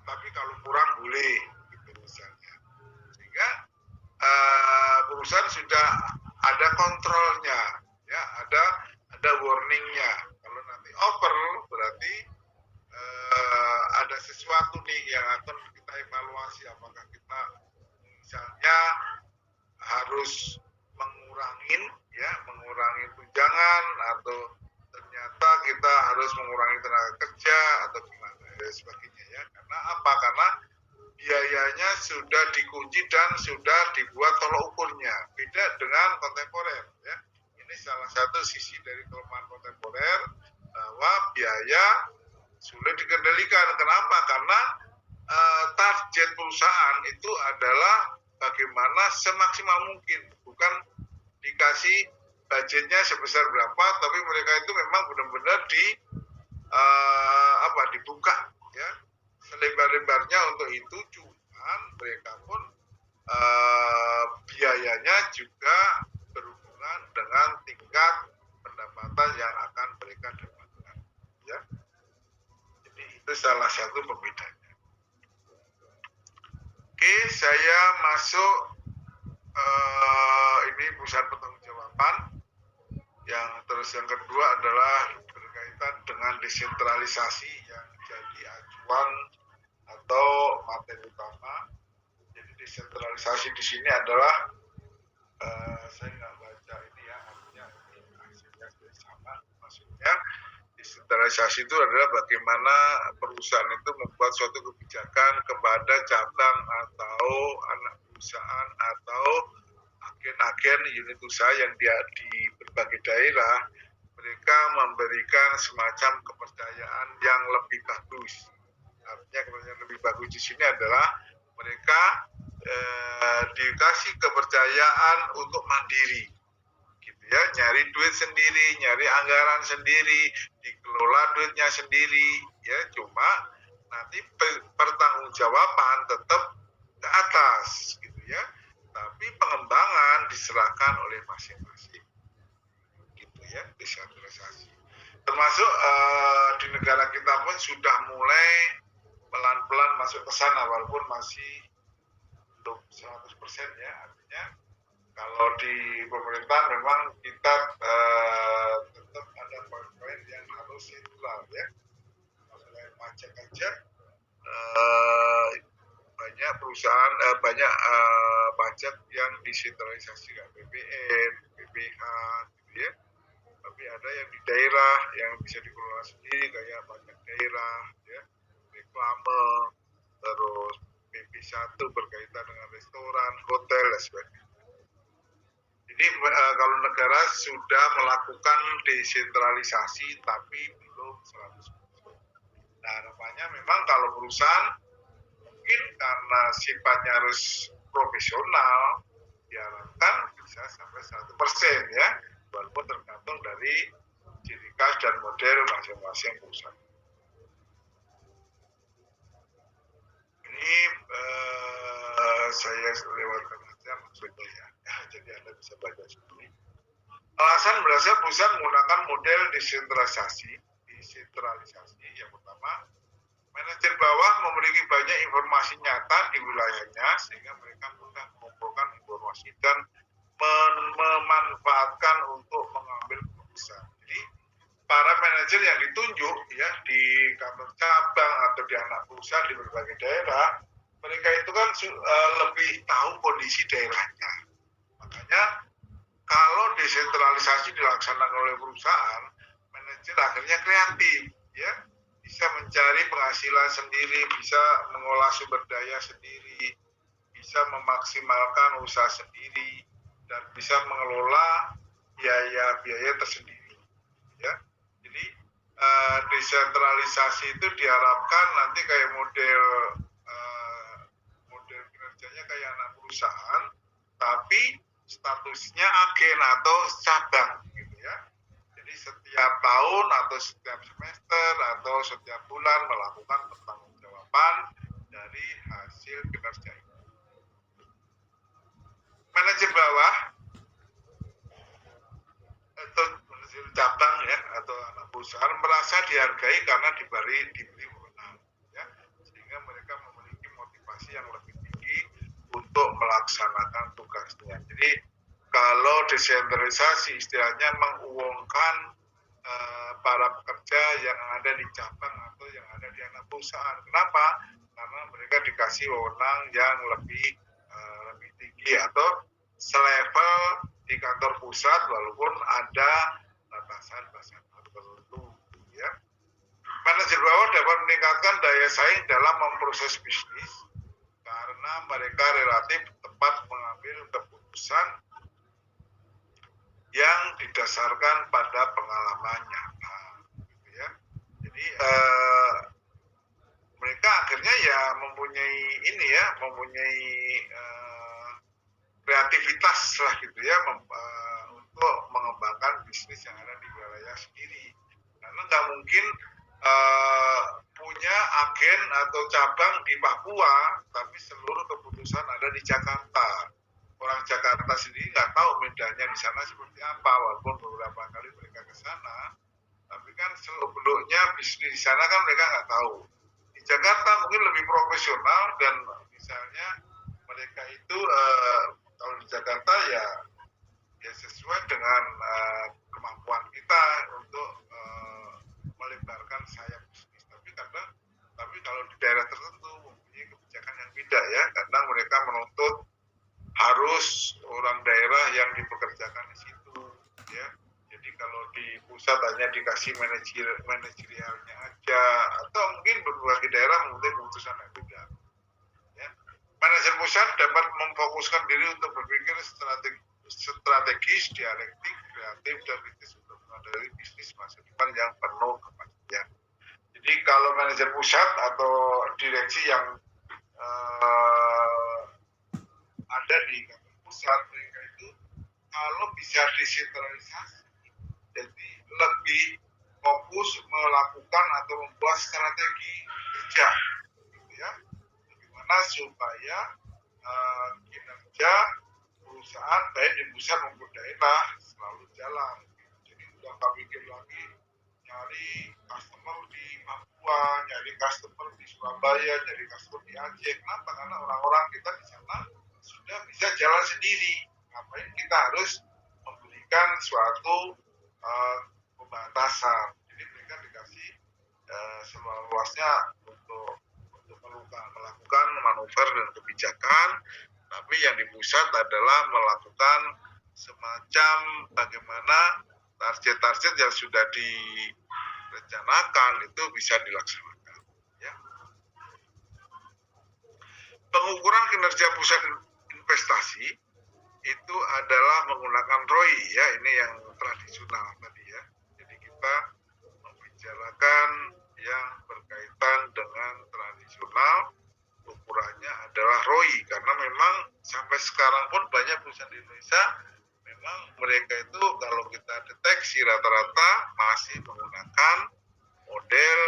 tapi kalau kurang boleh gitu misalnya. Sehingga perusahaan sudah ada kontrolnya, ya, ada warningnya. Kalau nanti over berarti ada sesuatu nih yang akan kita evaluasi, apakah kita misalnya harus mengurangi tunjangan, atau ternyata kita harus mengurangi tenaga kerja atau gimana dan sebagainya, ya. Karena apa? Karena biayanya sudah dikunci dan sudah dibuat tolak ukurnya. Beda dengan kontemporer, ya. Ini salah satu sisi dari kelemahan kontemporer, bahwa biaya sulit dikendalikan. Kenapa? Karena target perusahaan itu adalah bagaimana semaksimal mungkin, bukan dikasih budgetnya sebesar berapa, tapi mereka itu memang benar-benar dibuka, ya, selebar-lebarnya untuk itu. Cuman mereka pun biayanya juga berhubungan dengan tingkat pendapatan yang akan mereka dapatkan, ya. Jadi itu salah satu pembedanya. Oke, saya masuk ini pusat pertanggungjawaban. Yang kedua adalah berkaitan dengan desentralisasi yang jadi acuan atau materi utama. Jadi desentralisasi di sini adalah saya nggak baca ini, ya, artinya ini hasilnya sama. Maksudnya desentralisasi itu adalah bagaimana perusahaan itu membuat suatu kebijakan kepada cabang atau anak perusahaan atau agen-agen unit usaha yang dia di berbagai daerah, mereka memberikan semacam kepercayaan yang lebih bagus. Artinya kepercayaan lebih bagus di sini adalah mereka dikasih kepercayaan untuk mandiri, gitu ya, nyari duit sendiri, nyari anggaran sendiri, dikelola duitnya sendiri, ya. Cuma nanti pertanggungjawaban tetap ke atas, gitu ya. Tapi pengembangan diserahkan oleh masing-masing, gitu ya, desentralisasi. Termasuk di negara kita pun sudah mulai pelan-pelan masuk ke sana, walaupun masih belum 100% ya. Artinya kalau di pemerintah memang kita tetap ada poin-poin yang harus sentral ya. Selain pajak aja, banyak perusahaan, banyak pajak yang disentralisasi, BPN, BPH, gitu ya. Tapi ada yang di daerah yang bisa dikelola sendiri, kayak pajak daerah, ya, reklame, terus PP1 berkaitan dengan restoran, hotel, dan sebagainya. Jadi kalau negara sudah melakukan desentralisasi tapi belum 100%. Nah, harapannya memang kalau perusahaan mungkin karena sifatnya harus profesional, diharapkan bisa sampai 100% ya, walaupun tergantung dari ciri khas dan model masing-masing perusahaan. Ini saya lewatkan saja maksudnya ya, jadi Anda bisa baca sendiri. Alasan berdasar perusahaan menggunakan model desentralisasi yang pertama, manajer bawah memiliki banyak informasi nyata di wilayahnya sehingga mereka mudah mengumpulkan informasi dan memanfaatkan untuk mengambil keputusan. Jadi para manajer yang ditunjuk ya di kantor cabang atau di anak perusahaan di berbagai daerah, mereka itu kan lebih tahu kondisi daerahnya. Makanya kalau desentralisasi dilaksanakan oleh perusahaan, manajer akhirnya kreatif, ya, bisa mencari penghasilan sendiri, bisa mengolah sumber daya sendiri, bisa memaksimalkan usaha sendiri, dan bisa mengelola biaya-biaya tersendiri, ya. Jadi desentralisasi itu diharapkan nanti kayak model kinerjanya kayak anak perusahaan, tapi statusnya agen atau cabang, gitu ya. Jadi setiap tahun atau setiap semester atau setiap bulan melakukan pertanggungjawaban dari hasil kinerja itu. Manajer bawah atau manajer cabang ya atau anak perusahaan merasa dihargai karena diberi wewenang, ya, sehingga mereka memiliki motivasi yang lebih tinggi untuk melaksanakan tugasnya. Jadi kalau desentralisasi istilahnya menguangkan para pekerja yang ada di cabang atau yang ada di anak perusahaan. Kenapa? Karena mereka dikasih wewenang yang lebih tinggi atau selevel di kantor pusat, walaupun ada batasan-batasan tertentu, ya. Manajer bawah dapat meningkatkan daya saing dalam memproses bisnis karena mereka relatif tepat mengambil keputusan yang didasarkan pada pengalamannya, gitu ya. Jadi mereka akhirnya ya mempunyai kreativitas lah, gitu ya, untuk mengembangkan bisnis yang ada di wilayah sendiri. Karena nggak mungkin punya agen atau cabang di Papua, tapi seluruh keputusan ada di Jakarta. Orang Jakarta sendiri nggak tahu medannya di sana seperti apa, walaupun beberapa kali mereka ke sana, tapi kan seluk-beluknya bisnis di sana kan mereka nggak tahu. Di Jakarta mungkin lebih profesional dan misalnya mereka itu kalau di Jakarta ya sesuai dengan kemampuan kita untuk melebarkan sayap bisnis. Tapi kalau di daerah tertentu mempunyai kebijakan yang beda ya, karena mereka menuntut harus orang daerah yang dipekerjakan di situ, ya. Jadi kalau di pusat hanya dikasih manajerialnya aja, atau mungkin berbagai daerah mempunyai keputusan yang beda. Ya. Manajer pusat dapat memfokuskan diri untuk berpikir strategis, dialektik, kreatif, dan kritis untuk menghadapi bisnis masa depan yang penuh kepastian. Jadi kalau manajer pusat atau direksi yang ada di kantor pusat, mereka itu kalau bisa desentralisasi, jadi lebih fokus melakukan atau membuat strategi kerja, gitu ya, bagaimana supaya kinerja perusahaan baik di pusat maupun daerah selalu jalan. Jadi udah nggak mikir lagi nyari customer di Papua, nyari customer di Surabaya, nyari customer di Aceh. Kenapa? Karena orang-orang kita di sana sudah bisa jalan sendiri. Ngapain kita harus memberikan suatu pembatasan? Jadi mereka dikasih seluas-luasnya untuk melakukan manuver dan kebijakan, tapi yang di pusat adalah melakukan semacam bagaimana target-target yang sudah direncanakan itu bisa dilaksanakan. Ya. Pengukuran kinerja pusat investasi itu adalah menggunakan ROI, ya, ini yang tradisional tadi ya. Jadi kita membicarakan yang berkaitan dengan tradisional, ukurannya adalah ROI, karena memang sampai sekarang pun banyak perusahaan di Indonesia memang mereka itu kalau kita deteksi rata-rata masih menggunakan model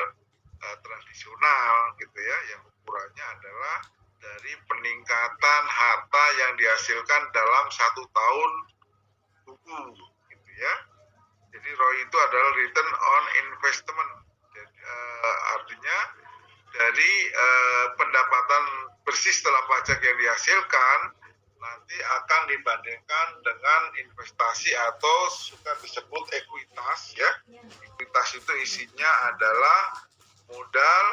tradisional gitu ya, yang ukurannya adalah dari peningkatan harta yang dihasilkan dalam 1 tahun buku gitu ya. Jadi ROI itu adalah return on investment. Jadi, artinya dari pendapatan bersih setelah pajak yang dihasilkan nanti akan dibandingkan dengan investasi atau suka disebut ekuitas ya. Ekuitas itu isinya adalah modal,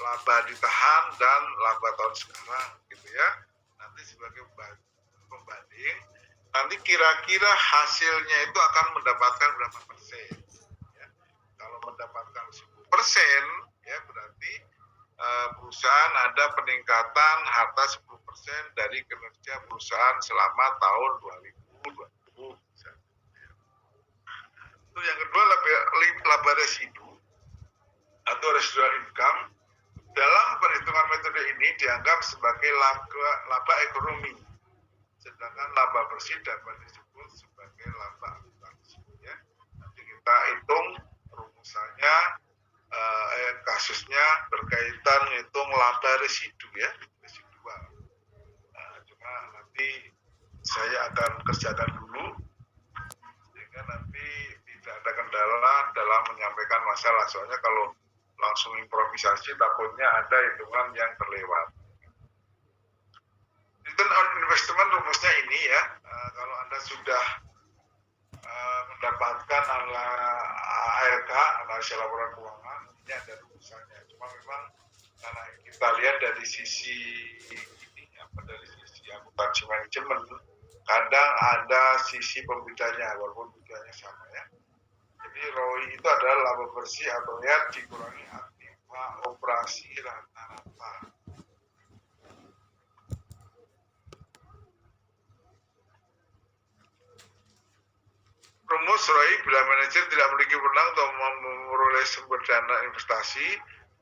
laba ditahan, dan laba tahun sekarang gitu ya. Nanti sebagai pembanding, nanti kira-kira hasilnya itu akan mendapatkan berapa persen ya. Kalau mendapatkan 10% ya berarti perusahaan ada peningkatan harta 10% dari kinerja perusahaan selama tahun 2020. Itu yang kedua, laba residu atau residual income. Dalam perhitungan metode ini dianggap sebagai laba ekonomi, sedangkan laba bersih dapat disebut sebagai laba akuntansi. Ya. Nanti kita hitung rumusannya, kasusnya berkaitan menghitung laba residu ya, residual. Cuma nanti saya akan kerjakan dulu sehingga nanti tidak ada kendala dalam menyampaikan masalah. Soalnya kalau langsung improvisasi takutnya ada hitungan yang terlewat. Return on investment rumusnya ini ya, kalau Anda sudah mendapatkan ALK, analisa laporan keuangan, ini ada rumusannya. Cuma memang karena kita lihat dari sisi ini, dari sisi akuntansi manajemen, kadang ada sisi pembedanya, walaupun bedanya sama ya. Jadi ROI itu adalah laba bersih atau net dikurangi aktiva operasi rata-rata. Rumus ROI bila manajer tidak memiliki wewenang atau memperoleh sumber dana investasi,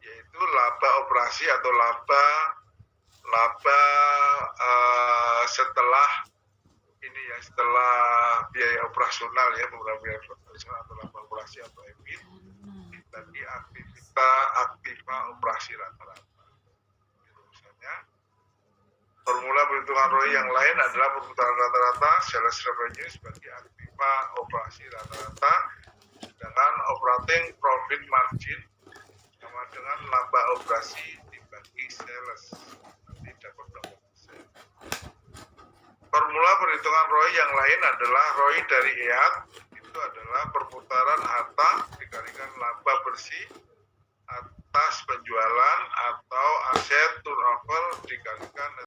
yaitu laba operasi atau laba setelah ini ya, setelah biaya operasional ya, beberapa biaya operasional atau laba operasi atau EBIT tadi aktiva operasi rata-rata. Misalnya formula perhitungan ROI yang lain adalah perputaran rata-rata sales revenue sebagai aktiva operasi rata-rata, sedangkan operating profit margin sama dengan laba operasi dibagi sales, nanti dapat berapa persen. Formula perhitungan ROI yang lain adalah ROI dari EAT, itu adalah perputaran harta dikalikan laba bersih atas penjualan atau aset turnover dikalikan